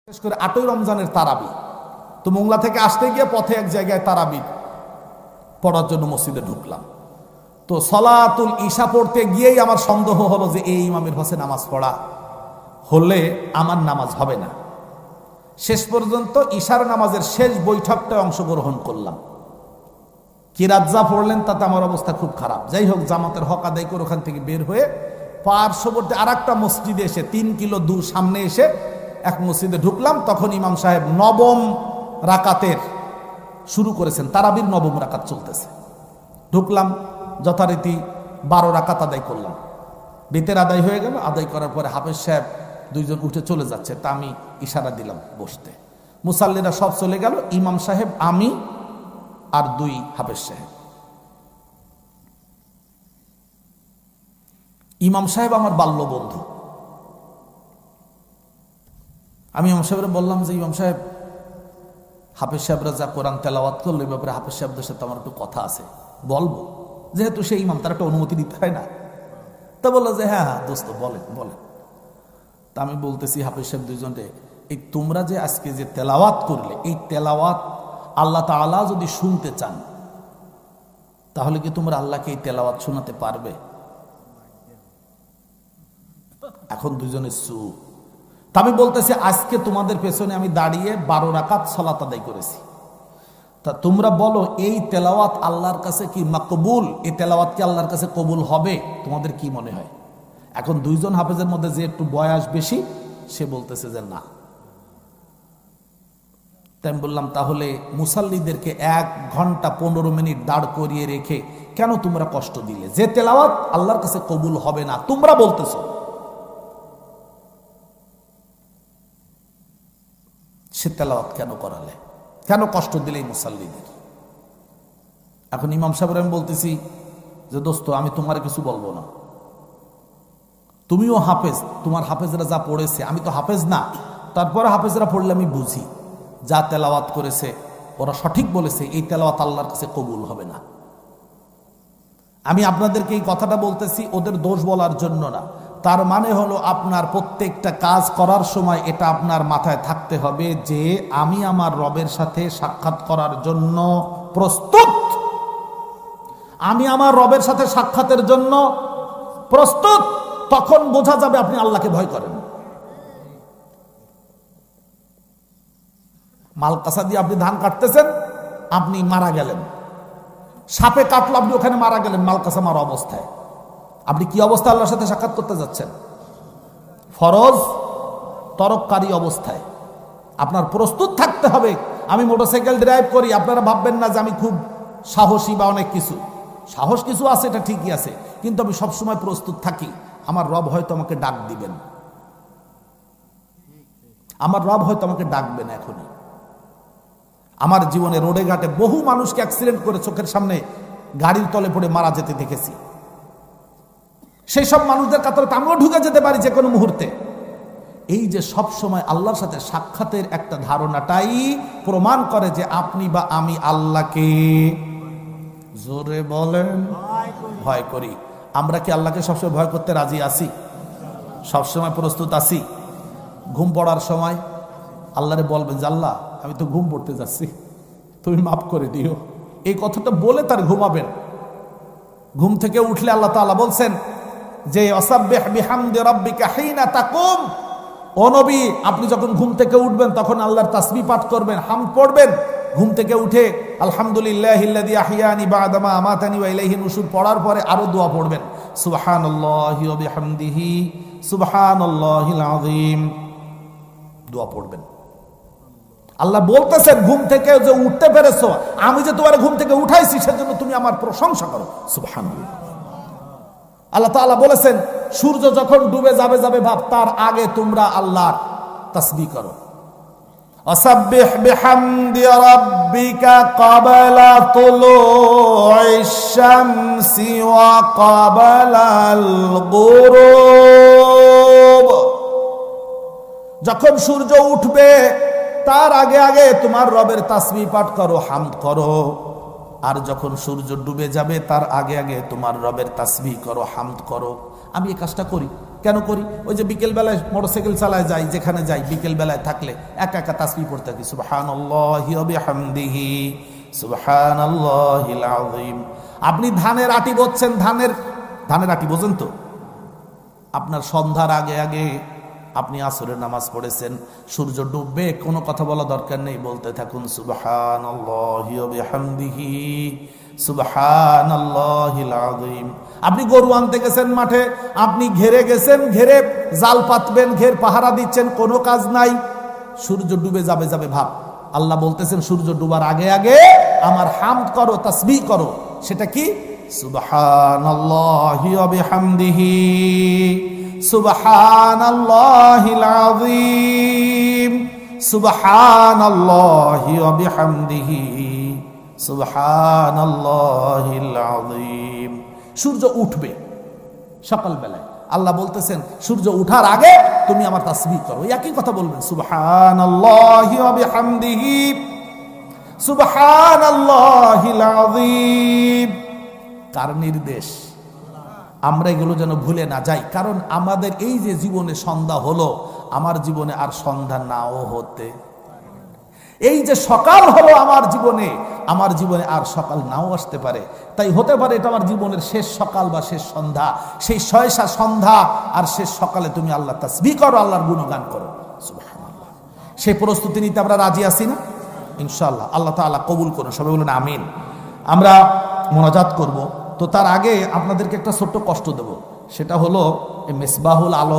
বিশেষ করে ৮ই রমজানের তারাবি। তো মোংলা থেকে আসতে গিয়ে পথে এক জায়গায় তারাবি পড়ার জন্য মসজিদে ঢুকলাম। তো সলাতুল ইশা পড়তে গিয়েই আমার সন্দেহ হলো যে এই ইমামের পাশে নামাজ পড়া হলে আমার নামাজ হবে না। শেষ পর্যন্ত ইশার নামাজের শেষ বৈঠকটায় অংশগ্রহণ করলাম। কিরাত যা পড়লেন তাতে আমার অবস্থা খুব খারাপ। যাই হোক, জামাতের হক আদায় করে ওখান থেকে বের হয়ে পার্শ্ববর্তী আর একটা মসজিদে এসে ৩ কিলো দূর সামনে এসে এক মসজিদে ঢুকলাম। তখন ইমাম সাহেব নবম রাকাতের শুরু করেছেন, তারাবির নবম রাকাত চলতেছে। ঢুকলাম, যথারীতি 12 রাকাত আদায় করলাম। বেতের আদায় হয়ে গেল। আদায় করার পরে হাফেজ সাহেব 2 জন উঠে চলে যাচ্ছে, তা আমি ইশারা দিলাম বসতে। মুসাল্লিরা সব চলে গেল, ইমাম সাহেব, আমি আর 2 হাফেজ সাহেব। ইমাম সাহেব আমার বাল্য বন্ধু। আমি ইমাম সাহেবরা বললাম যে ইমাম সাহেব, হাফেজ সাহেবরা যা কোরআন তেলাওয়াত করলো এই ব্যাপারে হাফেজ সাহেবদের সাথে আমার একটু কথা আছে, বলবো। যেহেতু সেই ইমাম, তার একটা অনুমতি দিতে হয় না। তা বললো যে হ্যাঁ হ্যাঁ দোস্ত, বলেন বলেন। তা আমি বলতেছি হাফেজ সাহেব 2 জনকে, এই তোমরা যে আজকে যে তেলাওয়াত করলে, এই তেলাওয়াত আল্লাহ তাআলা যদি শুনতে চান তাহলে কি তোমরা আল্লাহকে এই তেলাওয়াত শোনাতে পারবে? এখন 2 জনের চুপ। তা আমি বলতেছি, আজকে তোমাদের পেছনে আমি দাঁড়িয়ে 12 রাকাত সালাত আদায় করেছি। তা তোমরা বলো, এই তেলাওয়াত আল্লাহর কাছে কি মাকবুল? এই তেলাওয়াত কি আল্লাহর কাছে কবুল হবে? তোমাদের কি মনে হয়? এখন 2 জন হাফেজের মধ্যে যে একটু বয়স বেশি, সে বলতেছে যে না। তাই আমি বললাম, তাহলে মুসাল্লিদেরকে 1 ঘন্টা 15 মিনিট দাঁড় করিয়ে রেখে কেন তোমরা কষ্ট দিলে? যে তেলাওয়াত আল্লাহর কাছে কবুল হবে না তোমরা বলতেছো, সে তেলাওয়াত কেন করালে? কেন কষ্ট দিলে মুসাল্লিদের? এখন ইমাম সাহেব আমি বলতেছি যে দোস্ত, আমি তোমার কিছু বলবো না। তুমিও হাফেজ, তোমার হাফেজরা যা পড়েছে, আমি তো হাফেজ না, তারপরে হাফেজরা পড়লে আমি বুঝি যা তেলাওয়াত করেছে ওরা সঠিক বলেছে, এই তেলাওয়াত আল্লাহর কাছে কবুল হবে না। আমি আপনাদেরকে এই কথাটা বলতেছি ওদের দোষ বলার জন্য না। তার মানে হলো, আপনার প্রত্যেকটা কাজ করার সময় এটা আপনার মাথায় থাকতে হবে যে আমি আমার রবের সাথে সাক্ষাৎ করার জন্য প্রস্তুত। আমি আমার রবের সাথে সাক্ষাতের জন্য প্রস্তুত। তখন বোঝা যাবে আপনি আল্লাহকে ভয় করেন। মালকাসা দিয়ে আপনি ধান কাটতেছেন, আপনি মারা গেলেন। সাপে কাটলো, আপনি ওখানে মারা গেলেন মালকাসা মারা অবস্থায়। আপনি কি অবস্থা আল্লাহর সাথে সাক্ষাৎ করতে যাচ্ছেন? ফরজ তরককারী অবস্থায়। আপনার প্রস্তুত থাকতে হবে। আমি মোটরসাইকেল ড্রাইভ করি, আপনারা ভাববেন না যে আমি খুব সাহসী বা অনেক কিছু। সাহস কিছু আছে, এটা ঠিকই আছে, কিন্তু আমি সবসময় প্রস্তুত থাকি। আমার রব হয়তো আমাকে ডাক দিবেন, আমার রব হয়তো আমাকে ডাকবেন এখনই। আমার জীবনে রোডে ঘাটে বহু মানুষকে অ্যাক্সিডেন্ট করে চোখের সামনে গাড়ির তলে পড়ে মারা যেতে দেখেছি। সেই সব মানুষদের কাতারে আমিও ঢুকে যেতে পারি যে কোনো মুহূর্তে। এই যে সব সময় আল্লাহর সাথে সাক্ষাতের একটা ধারণাটাই প্রমাণ করে যে আপনি বা আমি আল্লাহকে, জোরে বলেন, ভয় করি। আমরা কি আল্লাহকে সবসময় ভয় করতে রাজি আছি? সবসময় প্রস্তুত আছি? ঘুম পড়ার সময় আল্লাহরে বলবেন যে আল্লাহ, আমি তো ঘুম পড়তে যাচ্ছি, তুমি মাফ করে দিও। এই কথাটা বলে তার ঘুমাবেন। ঘুম থেকে উঠলে আল্লাহ তাআলা বলছেন যে ওয়াসাব্বিহ বিহামদি রাব্বিকা হিনা তাকুম। ও নবী, আপনি যখন ঘুম থেকে উঠবেন তখন আল্লাহর তাসবিহ পাঠ করবেন, হামদ পড়বেন। ঘুম থেকে উঠে আলহামদুলিল্লাহিল্লাযী আহইয়ানি বা'দা মা আমাতানি ওয়া ইলাইহি নুশুর পড়ার পরে আরো দোয়া পড়বেন, সুবহানাল্লাহি ওয়া বিহামদিহি সুবহানাল্লাহিল আযীম। দোয়া পড়বেন। আল্লাহ বলতেছেন, ঘুম থেকে যে উঠতে পেরেছো, আমি যে তোমার ঘুম থেকে উঠাইছি সেজন্য তুমি আমার প্রশংসা করো, সুবহানাল্লাহ। আল্লাহ তাআলা বলেছেন, সূর্য যখন ডুবে যাবে ভাব, তার আগে তোমরা আল্লাহর তাসবিহ করো। ওয়াসাব্বিহ বিহামদি রাব্বিকা ক্বাবলা তুলুইশ শামসি ওয়া ক্বাবলাল গুরুব। যখন সূর্য উঠবে তার আগে আগে তোমার রবের তাসবিহ পাঠ করো, হামদ করো। আর যখন সূর্য ডুবে যাবে তার আগে আগে তোমার রবের তাসবিহ করো, হামদ করো। আমি এই কাজটা করি। কেন করি? ওই যে বিকেল বেলায় মোটরসাইকেল চালায় যাই, যেখানে যাই বিকেল বেলায় থাকলে একা একা তাসবিহ পড়তে থাকি, সুবহানাল্লাহি ওয়া বিহামদিহি সুবহানাল্লাহিল আযীম। আপনি ধানের আটি বলছেন, ধানের আটি বোঝেন তো? আপনার সন্ধ্যার আগে আগে আপনি আসরের নামাজ পড়েছেন, সূর্য ডুববে, কোনো কথা বলা দরকার নেই, বলতে থাকুন সুবহানাল্লাহি ওয়া বিহামদিহি সুবহানাল্লাহিল আযীম। আপনি গরু আনতে গেছেন মাঠে, আপনি ঘেরে গেছেন, ঘেরে জাল পাতবেন, ঘের পাহারা দিচ্ছেন, কোনো কাজ নাই, সূর্য ডুবে যাবে যাবে ভাব। আল্লাহ বলতেছেন সূর্য ডুবার আগে আগে আমার হামদ করো, তাসবিহ করো। সেটা কি? সুবহানাল্লাহি ওয়া বিহামদিহি সুবহানাল্লাহিল আযীম সুবহানাল্লাহি ওয়া বিহামদিহি সুবহানাল্লাহিল আযীম। সূর্য উঠবে সকালবেলায়, আল্লাহ বলতেছেন সূর্য উঠার আগে তুমি আমার তাসবিহ করো। একই কথা বলবেন, সুবহানাল্লাহি ওয়া বিহামদিহি সুবহানাল্লাহিল আযীম। কার নির্দেশ? আমরা এগুলো যেন ভুলে না যাই, কারণ আমাদের এই যে জীবনে সন্ধ্যা হলো, আমার জীবনে আর সন্ধ্যা নাও হতে, এই যে সকাল হলো আমার জীবনে আর সকাল নাও আসতে পারে। তাই হতে পারে এটা আমার জীবনের শেষ সকাল বা শেষ সন্ধ্যা। সেই শয়সা সন্ধ্যা আর শেষ সকালে তুমি আল্লাহ তাসবিহ করো, আল্লাহর গুণগান করো, সুবহানাল্লাহ। সেই প্রস্তুতি নিতে আমরা রাজি আছি না? ইনশাআল্লাহ আল্লাহ তাআলা কবুল করুন। সবাই বলুন আমিন। আমরা মোনাজাত করব, তো তার আগে আপনাদেরকে একটা ছোট্ট কষ্ট দেব, সেটা হলো মিসবাহুল আলম